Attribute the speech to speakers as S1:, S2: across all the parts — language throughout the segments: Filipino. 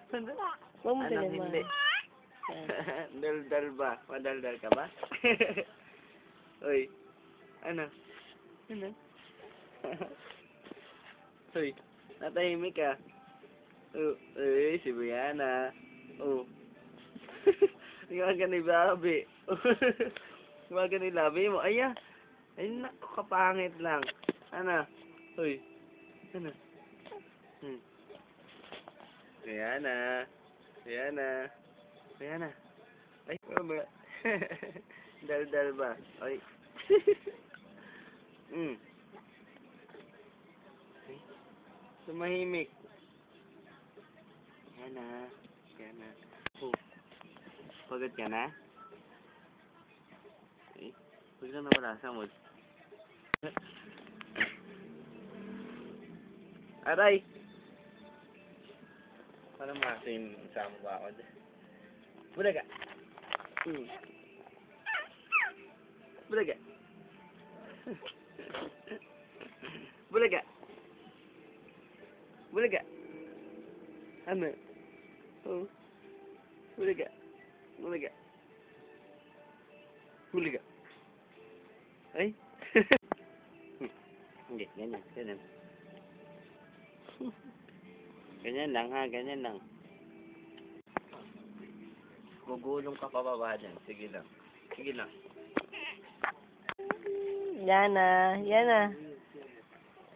S1: Huwag mo
S2: Anong
S1: diliman.
S2: hindi? Daldal ba? Madaldal ka ba? Uy. Ano? Ano? Uy. Natahimik ka. Uy, si Brianna. Gumagana ni Bobby. Gumagana ni labi mo. Ay, ay, naku, kapangit lang. Ano? Uy. Ano? Brianna. Brianna. Brianna. Ay, mama. Dal-dal ba? Ay. Ay, tumahimik. Brianna. Brianna. Pagod ka na? Eh, huwag na nawala sa mood. Aray! Parang masin sa mo ba ako dyan? Bulaga! Bulaga! Bulaga! Bulaga! Ano? Oh. Bulaga! Bulaga! Bulaga! Ay! Hindi, ganyan, ganyan. Ganyan lang ha, ganyan lang. Gugulong ka pababa dyan. Sige lang. Sige lang.
S1: Yan na. Yan na.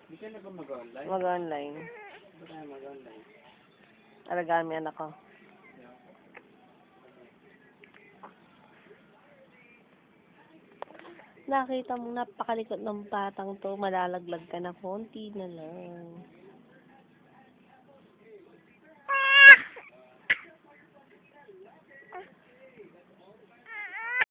S2: Hindi ka na ba mag-online?
S1: Mag-online.
S2: Hindi ka na mag-online.
S1: Alagaan mo yung anak ko. Nakita mo napakalikot ng batang to. Malalaglag ka na konti na lang.